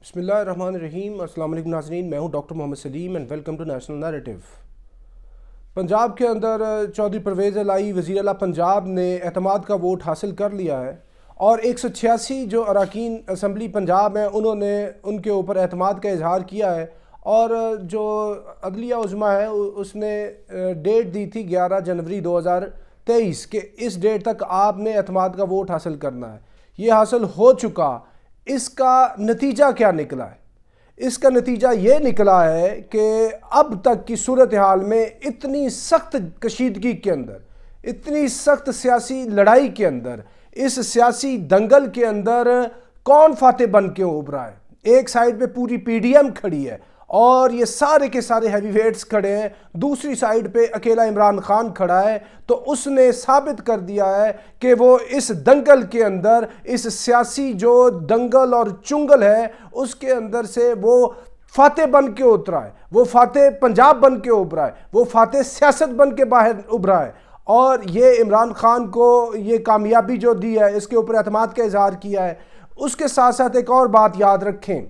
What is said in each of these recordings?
بسم اللہ الرحمن الرحیم۔ السلام علیکم ناظرین، میں ہوں doctor Muhammad Saleem and welcome to national narrative. Punjab کے اندر چودھری پرویز الہی وزیر اعلیٰ پنجاب نے اعتماد کا ووٹ حاصل کر لیا ہے اور 186 جو اراکین اسمبلی پنجاب ہیں انہوں نے ان کے اوپر اعتماد کا اظہار کیا ہے، اور جو عدلیہ عظمیٰ ہے اس نے ڈیٹ دی تھی 11 جنوری 2023 کہ اس ڈیٹ تک آپ نے اعتماد کا ووٹ حاصل کرنا ہے۔ یہ حاصل ہو چکا۔ اس کا نتیجہ کیا نکلا ہے؟ اس کا نتیجہ یہ نکلا ہے کہ اب تک کی صورتحال میں اتنی سخت کشیدگی کے اندر، اتنی سخت سیاسی لڑائی کے اندر، اس سیاسی دنگل کے اندر کون فاتح بن کے ابھرا ہے؟ ایک سائیڈ پہ پوری پی ڈی ایم کھڑی ہے اور یہ سارے کے سارے ہیوی ویٹس کھڑے ہیں، دوسری سائیڈ پہ اکیلا عمران خان کھڑا ہے۔ تو اس نے ثابت کر دیا ہے کہ وہ اس دنگل کے اندر، اس سیاسی جو دنگل اور چنگل ہے اس کے اندر سے وہ فاتح بن کے اترا ہے، وہ فاتح پنجاب بن کے ابھرا ہے، وہ فاتح سیاست بن کے باہر ابھرا ہے۔ اور یہ عمران خان کو یہ کامیابی جو دی ہے، اس کے اوپر اعتماد کا اظہار کیا ہے۔ اس کے ساتھ ساتھ ایک اور بات یاد رکھیں،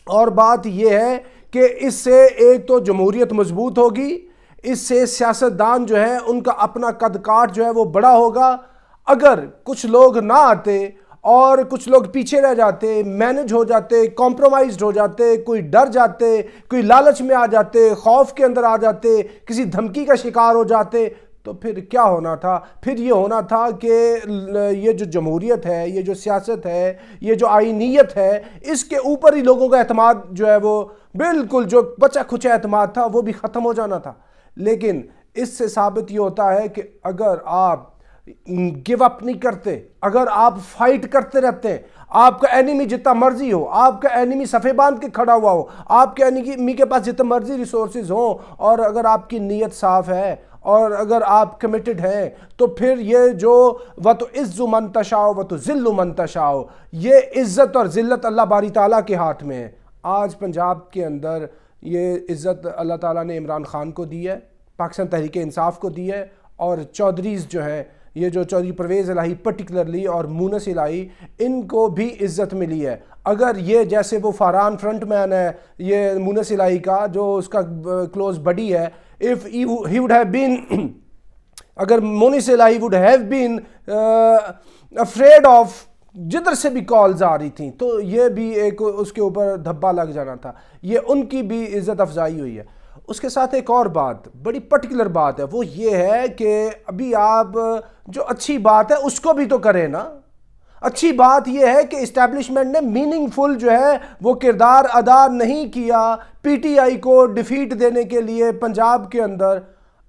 اور بات یہ ہے کہ اس سے ایک تو جمہوریت مضبوط ہوگی، اس سے سیاستدان جو ہے ان کا اپنا قد کاٹ جو ہے وہ بڑا ہوگا۔ اگر کچھ لوگ نہ آتے اور کچھ لوگ پیچھے رہ جاتے، مینج ہو جاتے، کمپرومائزڈ ہو جاتے، کوئی ڈر جاتے، کوئی لالچ میں آ جاتے، خوف کے اندر آ جاتے، کسی دھمکی کا شکار ہو جاتے، تو پھر کیا ہونا تھا؟ پھر یہ ہونا تھا کہ یہ جو جمہوریت ہے، یہ جو سیاست ہے، یہ جو آئینیت ہے، اس کے اوپر ہی لوگوں کا اعتماد جو ہے وہ بالکل جو بچا کھچا اعتماد تھا وہ بھی ختم ہو جانا تھا۔ لیکن اس سے ثابت یہ ہوتا ہے کہ اگر آپ گیو اپ نہیں کرتے، اگر آپ فائٹ کرتے رہتے ہیں، آپ کا اینیمی جتنا مرضی ہو، آپ کا اینیمی صفے باندھ کے کھڑا ہوا ہو، آپ کے اینیمی کے پاس جتنا مرضی ریسورسز ہوں، اور اگر آپ کی نیت صاف ہے اور اگر آپ کمیٹڈ ہیں، تو پھر یہ جو وَتُعِزُّ مَن تَشَاءُ وَتُذِلُّ مَن تَشَاءُ، یہ عزت اور ذلت اللہ باری تعالیٰ کے ہاتھ میں ہے۔ آج پنجاب کے اندر یہ عزت اللہ تعالیٰ نے عمران خان کو دی ہے، پاکستان تحریک انصاف کو دی ہے، اور چودھریز جو ہیں، یہ جو چودھری پرویز الہی پرٹیکولرلی اور مونس الہی، ان کو بھی عزت ملی ہے۔ اگر یہ جیسے وہ فاران فرنٹ مین ہے یہ مونس الہی کا، جو اس کا کلوز بڈی ہے، if he would have been اگر مونس الہی would have been afraid of جدھر سے بھی کالز آ رہی تھیں، تو یہ بھی ایک اس کے اوپر دھبا لگ جانا تھا۔ یہ ان کی بھی عزت افزائی ہوئی ہے۔ اس کے ساتھ ایک اور بات، بڑی پرٹیکولر بات ہے، وہ یہ ہے کہ ابھی آپ جو اچھی بات ہے اس کو بھی تو کریں نا۔ اچھی بات یہ ہے کہ اسٹیبلشمنٹ نے میننگ فل جو ہے وہ کردار ادا نہیں کیا پی ٹی آئی کو ڈیفیٹ دینے کے لیے پنجاب کے اندر۔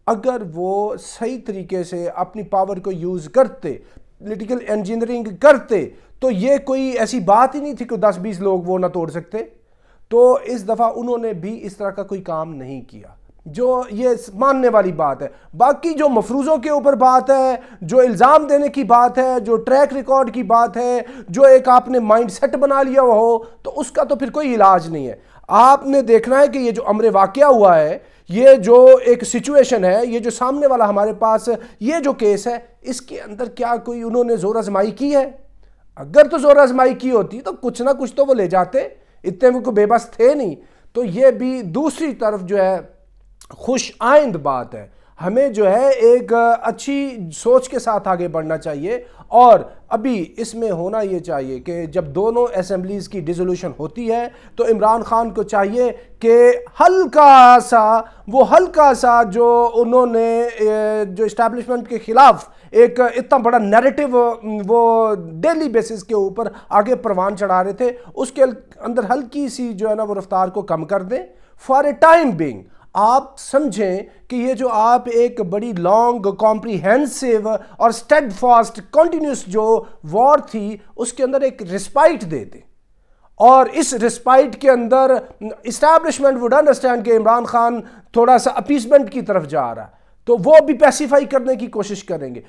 اگر وہ صحیح طریقے سے اپنی پاور کو یوز کرتے، پولیٹیکل انجینئرنگ کرتے، تو یہ کوئی ایسی بات ہی نہیں تھی کہ 10-20 لوگ وہ نہ توڑ سکتے۔ تو اس دفعہ انہوں نے بھی اس طرح کا کوئی کام نہیں کیا، جو یہ ماننے والی بات ہے۔ باقی جو مفروضوں کے اوپر بات ہے، جو الزام دینے کی بات ہے، جو ٹریک ریکارڈ کی بات ہے، جو ایک آپ نے مائنڈ سیٹ بنا لیا ہو، تو اس کا تو پھر کوئی علاج نہیں ہے۔ آپ نے دیکھنا ہے کہ یہ جو امر واقعہ ہوا ہے، یہ جو ایک سچویشن ہے، یہ جو سامنے والا ہمارے پاس یہ جو کیس ہے، اس کے اندر کیا کوئی انہوں نے زور آزمائی کی ہے؟ اگر تو زور آزمائی کی ہوتی تو کچھ نہ کچھ تو وہ لے جاتے، اتنے وہ کوئی بے بس تھے نہیں۔ تو یہ بھی دوسری طرف جو ہے خوش آئند بات ہے۔ ہمیں جو ہے ایک اچھی سوچ کے ساتھ آگے بڑھنا چاہیے، اور ابھی اس میں ہونا یہ چاہیے کہ جب دونوں اسمبلیز کی ڈیزولوشن ہوتی ہے تو عمران خان کو چاہیے کہ ہلکا سا جو انہوں نے جو اسٹیبلشمنٹ کے خلاف ایک اتنا بڑا نیریٹو وہ ڈیلی بیسس کے اوپر آگے پروان چڑھا رہے تھے، اس کے اندر ہلکی سی جو ہے نا وہ رفتار کو کم کر دیں فار اے ٹائم بینگ۔ آپ سمجھیں کہ یہ جو آپ ایک بڑی لانگ کمپریہنسو اور سٹیڈ فاسٹ کنٹینیوس جو وار تھی، اس کے اندر ایک رسپائٹ دے دیں، اور اس رسپائٹ کے اندر اسٹیبلشمنٹ وڈ انڈرسٹینڈ کہ عمران خان تھوڑا سا اپیسمنٹ کی طرف جا رہا ہے، تو وہ بھی پیسیفائی کرنے کی کوشش کریں گے،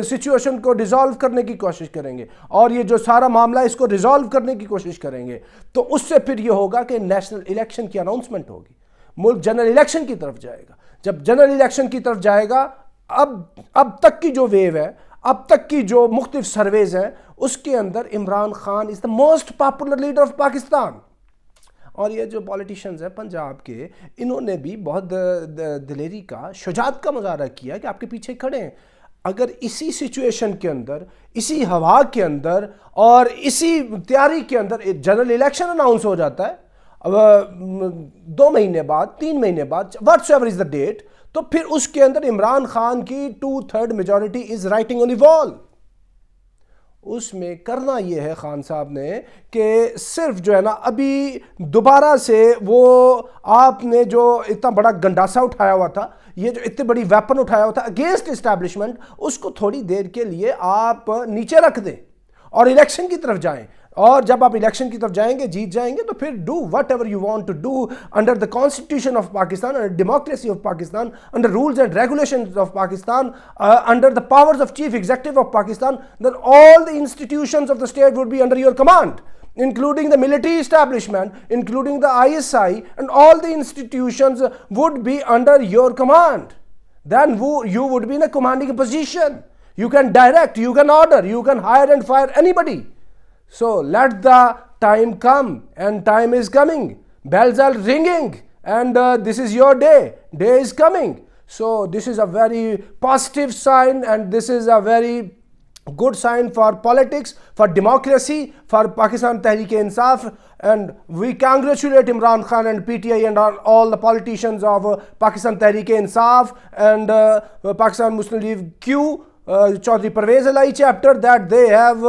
سچویشن کو ڈیزالو کرنے کی کوشش کریں گے، اور یہ جو سارا معاملہ اس کو ریزالو کرنے کی کوشش کریں گے۔ تو اس سے پھر یہ ہوگا کہ نیشنل الیکشن کی اناؤنسمنٹ ہوگی، ملک جنرل الیکشن کی طرف جائے گا۔ جب جنرل الیکشن کی طرف جائے گا، اب تک کی جو ویو ہے، اب تک کی جو مختلف سرویز ہیں، اس کے اندر Imran Khan is the most popular leader of Pakistan. اور یہ جو پولیٹیشنز ہیں پنجاب کے، انہوں نے بھی بہت دلیری کا، شجاعت کا مظاہرہ کیا کہ آپ کے پیچھے کھڑے ہیں۔ اگر اسی سچویشن کے اندر، اسی ہوا کے اندر اور اسی تیاری کے اندر جنرل الیکشن اناؤنس ہو جاتا ہے 2 مہینے بعد، 3 مہینے بعد، whatsoever is the date, تو پھر اس کے اندر عمران خان کی 2/3 میجورٹی از رائٹنگ آن دی وال۔ اس میں کرنا یہ ہے خان صاحب نے کہ صرف جو ہے نا ابھی دوبارہ سے وہ آپ نے جو اتنا بڑا گنڈاسا اٹھایا ہوا تھا، یہ جو اتنی بڑی ویپن اٹھایا ہوا تھا اگینسٹ اسٹیبلشمنٹ، اس کو تھوڑی دیر کے لیے آپ نیچے رکھ دیں اور الیکشن کی طرف جائیں۔ اور جب آپ الیکشن کی طرف جائیں گے، جیت جائیں گے، تو پھر do whatever you want to do under the constitution of Pakistan, under democracy of Pakistan, under rules and regulations of Pakistan, under the powers of chief executive of Pakistan, then all the institutions of the state would be under your command, including the military establishment, including the ISI, and all the institutions would be under your command. Then you would be in a commanding position. You can direct, you can order, you can hire and fire anybody. So let the time come, and time is coming. Bells are ringing, and this is your day. Day is coming. So this is a very positive sign, and this is a very good sign for politics, for democracy, for Pakistan Tehreek-e-Insaf, and we congratulate Imran Khan and PTI and all the politicians of Pakistan Tehreek-e-Insaf and Pakistan Muslim League Q, Chaudhry Parvez Elahi chapter, that they have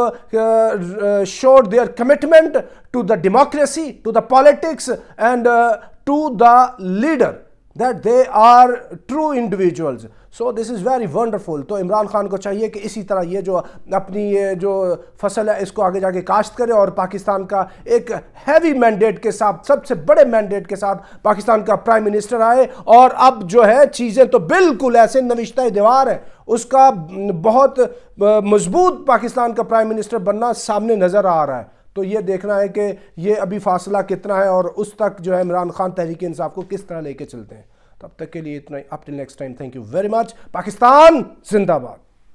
showed their commitment to the democracy, to the politics, and to the leader, that they are true individuals. So this is very wonderful. تو عمران خان کو چاہیے کہ اسی طرح یہ جو اپنی یہ جو فصل ہے اس کو آگے جا کے کاشت کرے، اور پاکستان کا ایک ہیوی مینڈیٹ کے ساتھ، سب سے بڑے مینڈیٹ کے ساتھ پاکستان کا پرائم منسٹر آئے، اور اب جو ہے چیزیں تو بالکل ایسے نوشتہ دیوار ہے، اس کا بہت مضبوط پاکستان کا پرائم منسٹر بننا سامنے نظر آ رہا ہے۔ تو یہ دیکھنا ہے کہ یہ ابھی فاصلہ کتنا ہے، اور اس تک جو ہے عمران خان تحریک انصاف کو کس طرح لے کے چلتے ہیں۔ تب تک کے لیے اتنا ہی، up till next time, thank you very much. Pakistan زندہ باد۔